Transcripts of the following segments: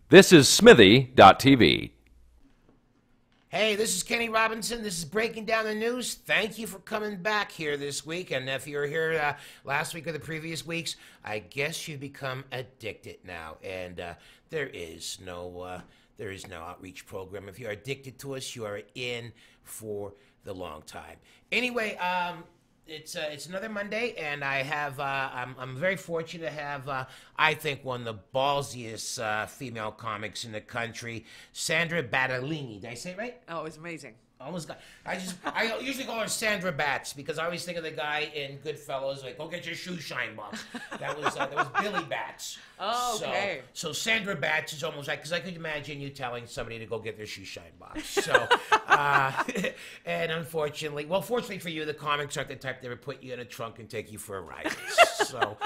This is Smithy.tv. Hey, this is Kenny Robinson. This is Breaking Down the News. Thank you for coming back here this week. And if you were here last week or the previous weeks, I guess you've become addicted now. And there is no outreach program. If you're addicted to us, you are in for the long time. Anyway, it's another Monday, and I have I'm very fortunate to have I think one of the ballsiest female comics in the country, Sandra Battaglini. Did I say it right? Oh, it's amazing. Almost got. I usually call her Sandra Bats because I always think of the guy in Goodfellas, like, go get your shoe shine box. That was Billy Bats. Oh, okay. So Sandra Bats is almost like, because I could imagine you telling somebody to go get their shoe shine box. So, and unfortunately, fortunately for you, the comics aren't the type that would put you in a trunk and take you for a ride. So.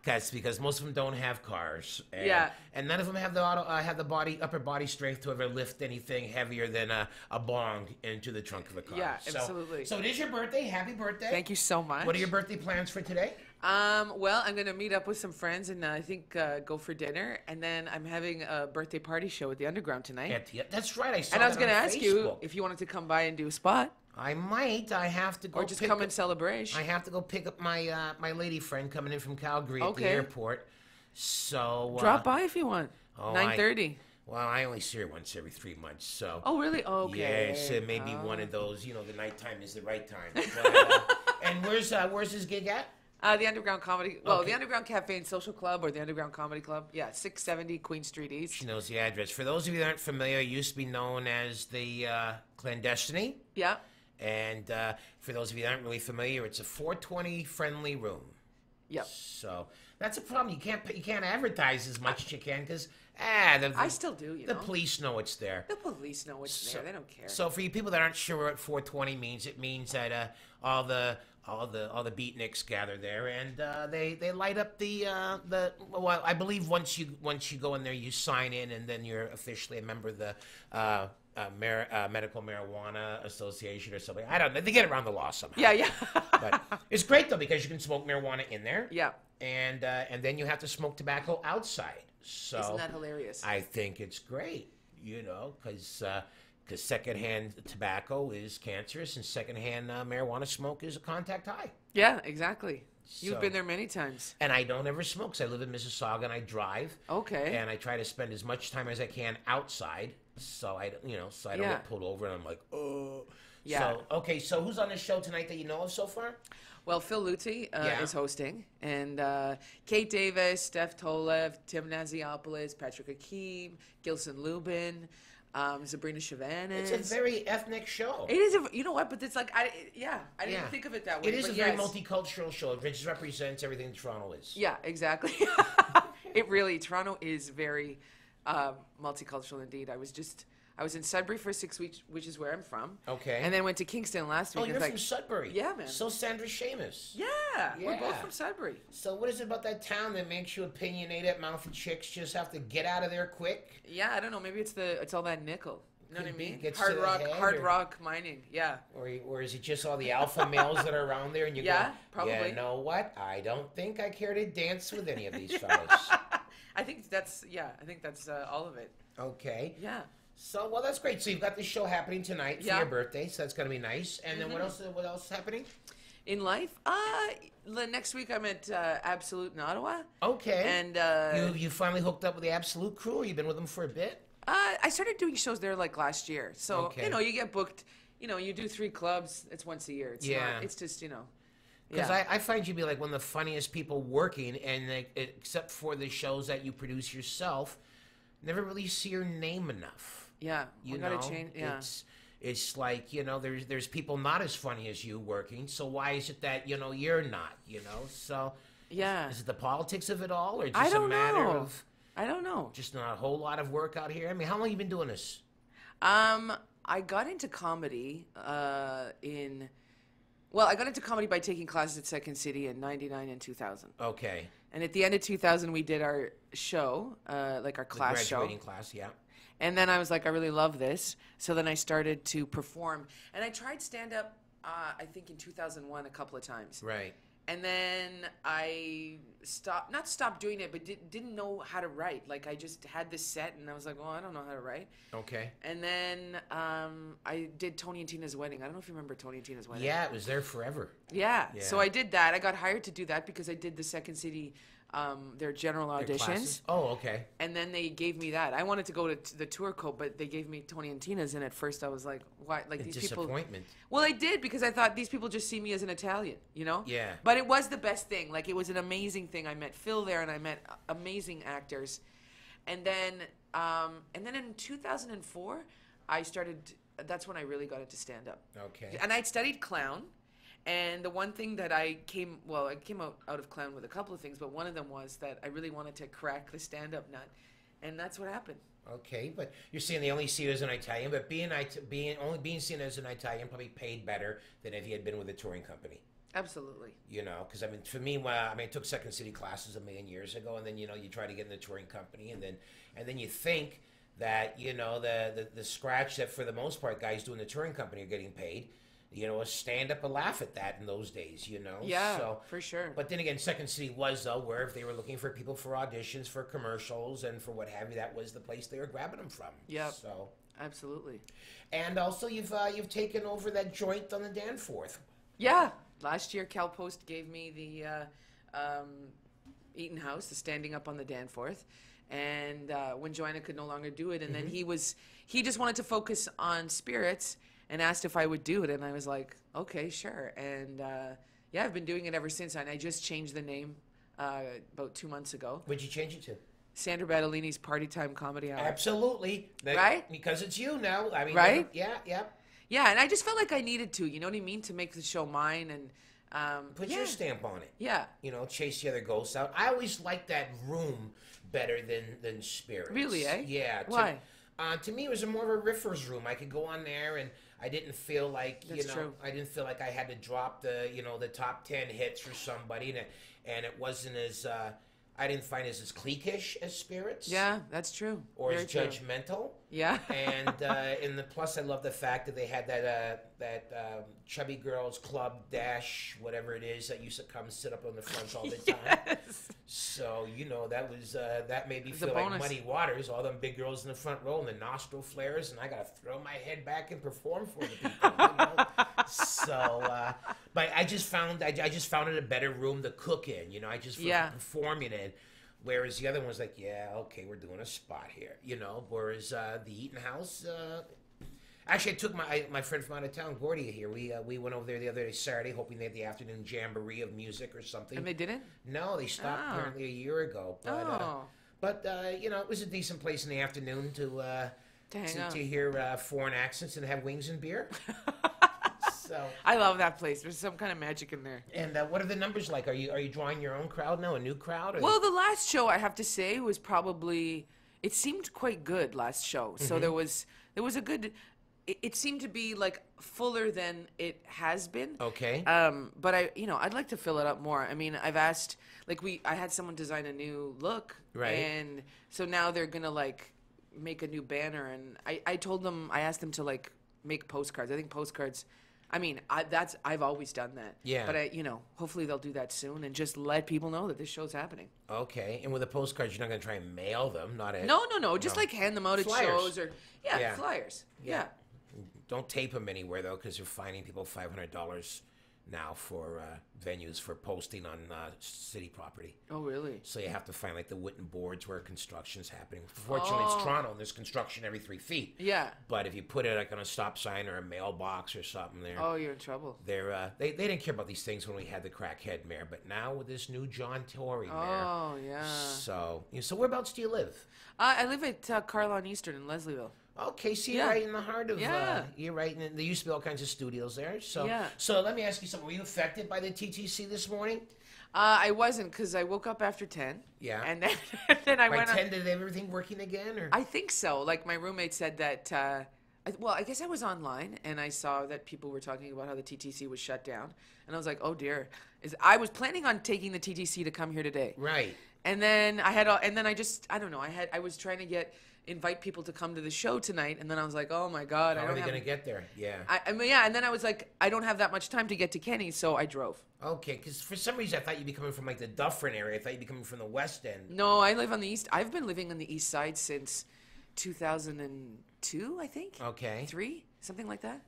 Because most of them don't have cars, and none of them have the upper body strength to ever lift anything heavier than a bong into the trunk of a car. Yeah, absolutely. So it is your birthday. Happy birthday! Thank you so much. What are your birthday plans for today? Well, I'm gonna meet up with some friends and I think go for dinner, and then I'm having a birthday party show at the Underground tonight. That's right. I saw. And I was gonna ask Facebook. you if you wanted to come by and do a spot. I might. I have to go. Or just come and celebrate. I have to go pick up my my lady friend coming in from Calgary at the airport. So drop by if you want. 9:30. Well, I only see her once every 3 months, so. Oh, really? Okay. Yeah, so maybe one of those. You know, the nighttime is the right time. But, and where's this gig at? The Underground Comedy. Well, the Underground Cafe and Social Club or the Underground Comedy Club. Yeah, 670 Queen Street East. She knows the address. For those of you that aren't familiar, it used to be known as the Clandestiny. Yeah. And for those of you that aren't really familiar, it's a 420 friendly room. Yep. So that's a problem. You can't advertise as much as you can because I still do. The police know it's there. The police know it's there. They don't care. So for you people that aren't sure what 420 means, it means that all the beatniks gather there and they light up the well, I believe once you go in there you sign in and then you're officially a member of the Medical Marijuana Association or something. I don't know. They get around the law somehow. Yeah. But it's great though because you can smoke marijuana in there. Yeah. And then you have to smoke tobacco outside. So isn't that hilarious? I think it's great, because secondhand tobacco is cancerous and secondhand marijuana smoke is a contact high. Yeah, exactly. You've been there many times. And I don't ever smoke because I live in Mississauga and I drive. Okay. And I try to spend as much time as I can outside, so I don't get pulled over and I'm like, oh. Yeah. So who's on the show tonight that you know of so far? Well, Phil Lutti is hosting, and Kate Davis, Steph Tolev, Tim Naziopoulos, Patrick Hakeem, Gilson Lubin, Sabrina Chavanis. It's a very ethnic show. It is. You know what? But it's like, I didn't think of it that way. It is a very multicultural show. It just represents everything Toronto is. Yeah, exactly. Toronto is very multicultural indeed. I was in Sudbury for 6 weeks, which is where I'm from. Okay. And then went to Kingston last week. Oh, you're from Sudbury. Yeah, man. So Sandra Seamus. Yeah, we're both from Sudbury. So what is it about that town that makes you opinionated? Mouth and chicks just have to get out of there quick? Yeah, I don't know. Maybe it's all that nickel. You know what I mean? Hard rock mining. Yeah. Or is it just all the alpha males that are around there and you go, probably. Yeah, you know what? I don't think I care to dance with any of these fellas. I think that's all of it. Okay. Yeah. So, well, that's great. So you've got this show happening tonight for your birthday, so that's going to be nice. And then what else is happening? In life? Next week I'm at Absolute in Ottawa. Okay. And you finally hooked up with the Absolute crew, or you've been with them for a bit? I started doing shows there like last year. So, you get booked, you do 3 clubs, it's once a year. It's just, Because I find you to be like one of the funniest people working, and except for the shows that you produce yourself, never really see your name enough. Yeah, we gotta change. Yeah, it's like there's people not as funny as you working. So why is it that you're not? So yeah, is it the politics of it all, or just I don't a matter know. of I don't know. Just not a whole lot of work out here. I mean, how long have you been doing this? I got into comedy I got into comedy by taking classes at Second City in '99 and 2000. Okay. And at the end of 2000, we did our show, like our class show. Graduating class, yeah. And then I was like, I really love this. So then I started to perform. And I tried stand-up, I think in 2001 a couple of times. Right. And then I not stopped doing it, but didn't know how to write. Like, I just had this set, and I was like, well, I don't know how to write. Okay. And then I did Tony and Tina's Wedding. I don't know if you remember Tony and Tina's Wedding. Yeah, it was there forever. Yeah. So I did that. I got hired to do that because I did the Second City, their general auditions. Oh, okay. And then they gave me that. I wanted to go to the tour coat, but they gave me Tony and Tina's, and at first I was like, why? Like, these people. Disappointment. Well, I did, because I thought these people just see me as an Italian, you know? Yeah. But it was the best thing. Like, it was an amazing thing. I met Phil there, and I met amazing actors. And then in 2004, I started. That's when I really got into stand-up. Okay. And I'd studied clown. And the one thing that I came out of clown with a couple of things, but one of them was that I really wanted to crack the stand-up nut, and that's what happened. Okay, but you're saying they only see you as an Italian, but being seen as an Italian probably paid better than if you had been with a touring company. Absolutely. You know, because I mean, for me, I took Second City classes a million years ago, and then you try to get in the touring company, and then you think that the scratch that for the most part guys doing the touring company are getting paid. A stand-up, a laugh at that in those days, Yeah, so, for sure. But then again, Second City was, though, where if they were looking for people for auditions, for commercials, and for what have you, that was the place they were grabbing them from. Yeah. So. Absolutely. And also, you've taken over that joint on the Danforth. Yeah. Last year, Cal Post gave me the Eaton House, the standing up on the Danforth. And when Joanna could no longer do it, and then he just wanted to focus on spirits, and asked if I would do it, and I was like, okay, sure. And I've been doing it ever since, and I just changed the name about 2 months ago. What'd you change it to? Sandra Battaglini's Party Time Comedy Hour. Absolutely. Right? Because it's you now. I mean, right? Yeah. Yeah, and I just felt like I needed to, you know what I mean, to make the show mine and put your stamp on it. Yeah. Chase the other ghosts out. I always liked that room better than Spirits. Really, eh? Yeah. Why? To me, it was more of a riffer's room. I could go on there, and I didn't feel like true. I didn't feel like I had to drop the top 10 hits for somebody, and it wasn't as I didn't find it as cliquish as Spirits. Yeah, that's true. Or Very as true. judgmental. Yeah. And in the plus, I love the fact that they had that chubby girls club dash, whatever it is, that used to come sit up on the front all the time. Yes. So that was that made me It's feel a like bonus. Muddy Waters. All them big girls in the front row and the nostril flares, and I gotta throw my head back and perform for the people. So, but I just found it a better room to cook in. I just performing in. Whereas the other one was like, yeah, okay, we're doing a spot here, Whereas the Eaton House, actually, I took my friend from out of town, Gordy, here. We went over there the other day, Saturday, hoping they had the afternoon jamboree of music or something. And they didn't? No, they stopped apparently a year ago. But it was a decent place in the afternoon to hear foreign accents and have wings and beer. So I love that place. There's some kind of magic in there. And what are the numbers like? Are you drawing your own crowd now, a new crowd? Well, the last show, I have to say, was probably, it seemed quite good last show. So there was a good, it seemed to be like fuller than it has been. Okay. But I'd like to fill it up more. I mean, I've asked, I had someone design a new look. Right. And so now they're going to make a new banner. And I asked them to make postcards. I think postcards, I've always done that. Yeah. But hopefully they'll do that soon and just let people know that this show's happening. Okay. And with the postcards, you're not going to try and mail them, not at... No. Just hand them out at Flyers. shows or... Yeah, flyers. Yeah. Don't tape them anywhere, though, because you're fining people $500 now for venues for posting on city property. Oh, really? So you have to find the wooden boards where construction's happening. Fortunately, it's Toronto, and there's construction every 3 feet. Yeah. But if you put it on a stop sign or a mailbox or something there... Oh, you're in trouble. They didn't care about these things when we had the crackhead mayor, but now with this new John Tory mayor... Oh, yeah. So whereabouts do you live? I live at Carlon Eastern in Leslieville. Okay, so you're right in the heart of... you're right, and there used to be all kinds of studios there. So, so let me ask you something. Were you affected by the TTC this morning? I wasn't, because I woke up after 10. Yeah. And then I went 10, did they have everything working again? Or? I think so. My roommate said that... I guess I was online, and I saw that people were talking about how the TTC was shut down. And I was like, oh, dear. I was planning on taking the TTC to come here today. Right. And then I had... I don't know. I was trying to get... invite people to come to the show tonight, and then I was like, oh my God, How are they going to get there? Yeah. I mean, yeah, and then I was like, I don't have that much time to get to Kenny, so I drove. Okay, because for some reason I thought you'd be coming from like the Dufferin area. I thought you'd be coming from the West End. No, I live on the east. I've been living on the east side since 2002, I think. Okay. 3, something like that.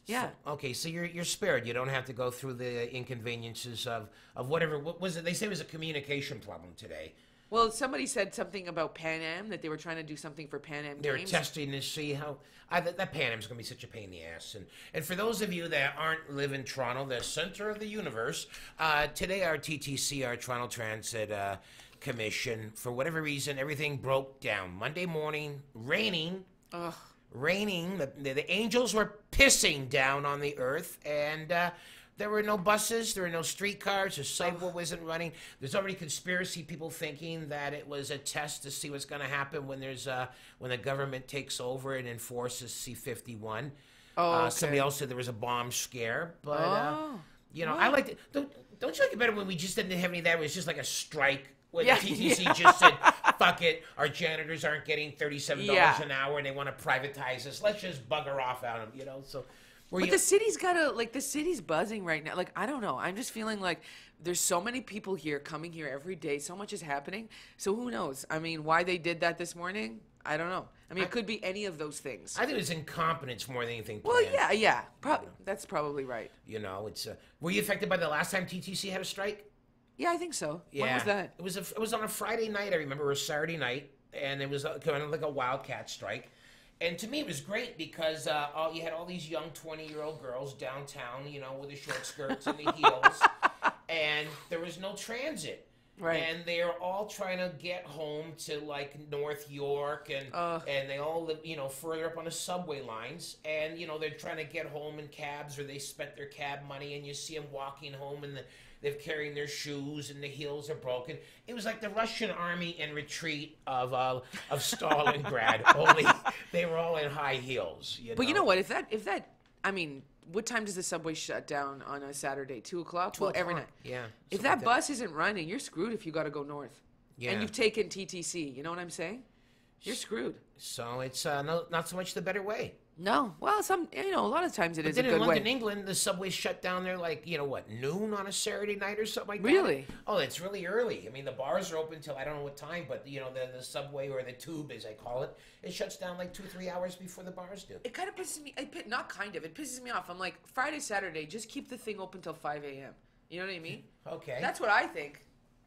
Yeah. Okay, so you're spared. You don't have to go through the inconveniences of whatever. What was it? They say it was a communication problem today. Well, somebody said something about Pan Am, that they were trying to do something for Pan Am They were Games. testing to see how that Pan Am's going to be such a pain in the ass. And for those of you that aren't live in Toronto, the center of the universe, today our TTC, our Toronto Transit Commission, for whatever reason, everything broke down. Monday morning, raining. Ugh. Raining. The angels were pissing down on the earth, and there were no buses, there were no streetcars, the sidewalk wasn't running. There's already conspiracy people thinking that it was a test to see what's going to happen when when the government takes over and enforces C-51. Oh, okay. Somebody else said there was a bomb scare, but you know, What? I like it. Don't you like it better when we just didn't have any of that? It was just like a strike. When Yeah, the TTC yeah. just said, fuck it, our janitors aren't getting $37 Yeah. an hour and they want to privatize us. Let's just bugger off at them, you know? So, But the city's the city's buzzing right now. Like, I don't know. I'm just feeling like there's so many people here coming here every day. So much is happening. So who knows? I mean, why they did that this morning? I don't know. I mean, it could be any of those things. I think it was incompetence more than anything Well, planned. yeah. That's probably right. You know, it's were you affected by the last time TTC had a strike? Yeah, I think so. Yeah. When was that? It was on a Friday night, I remember, or a Saturday night, and it was kind of like a wildcat strike. And to me, it was great because you had all these young 20-year-old girls downtown, you know, with the short skirts and the heels, and there was no transit. Right. And they're all trying to get home to like North York, and they all live, you know, further up on the subway lines, and you know they're trying to get home in cabs, or they spent their cab money, and you see them walking home, and they're carrying their shoes, and the heels are broken. It was like the Russian army in retreat of Stalingrad, only they were all in high heels. But you know what? If that, I mean, what time does the subway shut down on a Saturday? 2 o'clock? Well, every night. Yeah. If something that like bus isn't running, you're screwed if you got to go north. Yeah. And you've taken TTC. You know what I'm saying? You're screwed. So it's not so much the better way. No. Well, a lot of times it is a Then in good London, way. England, the subways shut down there like, you know what, noon on a Saturday night or something like that? Really? Oh, it's really early. I mean, the bars are open till I don't know what time, but, you know, the subway or the tube, as I call it, it shuts down like 2-3 hours before the bars do. It kind of pisses me, not kind of, it pisses me off. I'm like, Friday, Saturday, just keep the thing open till 5 a.m. You know what I mean? Okay. That's what I think.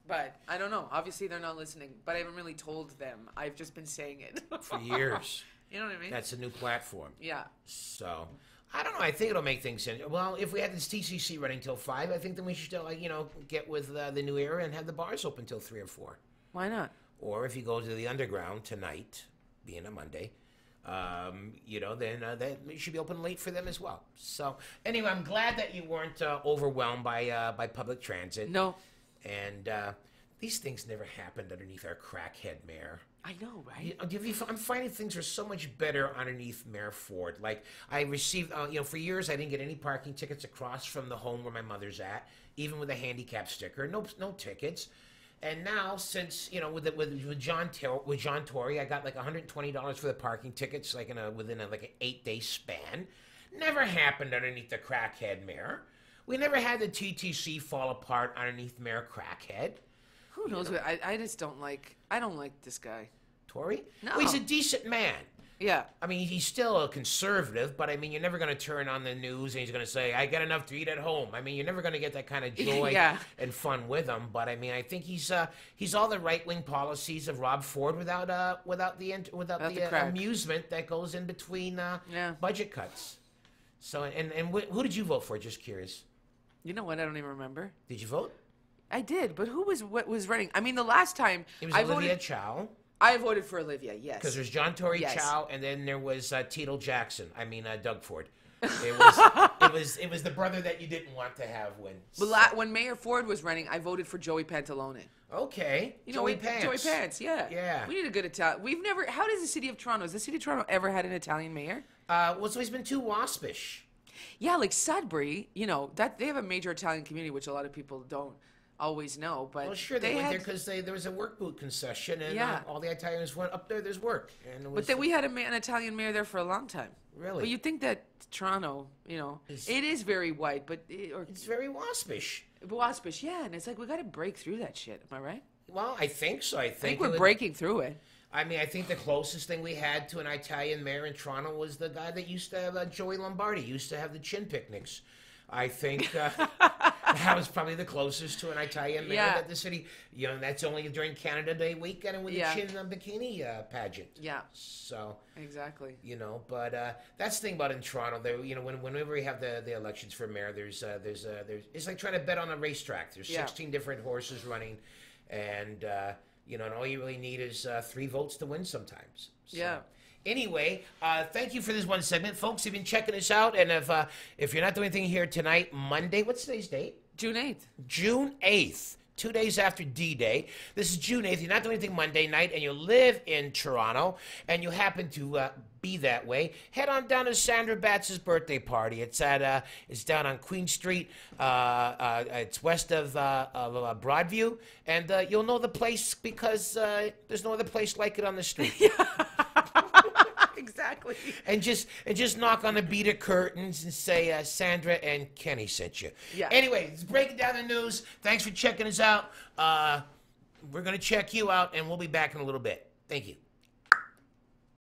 But I don't know. Obviously, they're not listening. But I haven't really told them. I've just been saying it. For years. You know what I mean? That's a new platform. Yeah. So, I don't know. I think it'll make things sense. Well, if we had this TCC running till 5, I think then we should, get with the new era and have the bars open till 3 or 4. Why not? Or if you go to the underground tonight, being a Monday, then that should be open late for them as well. So, anyway, I'm glad that you weren't overwhelmed by public transit. No. And these things never happened underneath our crackhead mayor. I know, right? I'm finding things are so much better underneath Mayor Ford. Like, I received, for years I didn't get any parking tickets across from the home where my mother's at, even with a handicap sticker. No tickets. And now, since with John Tory, I got like $120 for the parking tickets, like within an 8-day span. Never happened underneath the crackhead mayor. We never had the TTC fall apart underneath Mayor Crackhead. Who knows what? I just don't like. I don't like this guy. Tory? No. Well, he's a decent man. Yeah. I mean, he's still a conservative, but I mean, you're never going to turn on the news and he's going to say, I got enough to eat at home. I mean, you're never going to get that kind of joy Yeah. and fun with him. But I mean, I think he's all the right-wing policies of Rob Ford without the crack. amusement that goes in between budget cuts. So, and who did you vote for? Just curious. You know what? I don't even remember. Did you vote? I did, but what was running? I mean, the last time It was Olivia Chow. I voted for Olivia. Yes. Because there's John Tory Yes. Chow, and then there was Tito Jackson. Doug Ford. It was the brother that you didn't want to have win. But when Mayor Ford was running, I voted for Joey Pantalone. Okay. Joey Pants, yeah. Yeah. We need a good Italian. We've never. How does the city of Toronto? Has the city of Toronto ever had an Italian mayor? So he's been too waspish. Yeah, like Sudbury. That they have a major Italian community, which a lot of people don't. always know. But Well, sure, they went there because there was a work boot concession, and all the Italians went up there. There's work, and it was, but then we had an Italian mayor there for a long time. Really? But you'd think that Toronto, it is very white, but it's very waspish. Waspish, yeah, and it's like we got to break through that shit. Am I right? Well, I think so. I think we're breaking through it. I mean, I think the closest thing we had to an Italian mayor in Toronto was the guy that used to have Joey Lombardi, used to have the chin picnics. I think that was probably the closest to an Italian mayor that the city, that's only during Canada Day weekend and with the chin bikini pageant. Yeah. So. Exactly. But that's the thing about in Toronto. There, whenever we have the elections for mayor, there's it's like trying to bet on a racetrack. There's 16 different horses running, and and all you really need is 3 votes to win sometimes. So. Yeah. Anyway, thank you for this one segment, folks. You've been checking us out, and if you're not doing anything here tonight, Monday, what's today's date? June 8th. June 8th. 2 days after D-Day. This is June 8th. You're not doing anything Monday night, and you live in Toronto, and you happen to be that way. Head on down to Sandra Batts' birthday party. It's it's down on Queen Street. It's west of Broadview, and you'll know the place because there's no other place like it on the street. Exactly. And just knock on the beaded curtains and say, Sandra and Kenny sent you. Yeah. Anyway, it's breaking down the news. Thanks for checking us out. We're going to check you out, and we'll be back in a little bit. Thank you.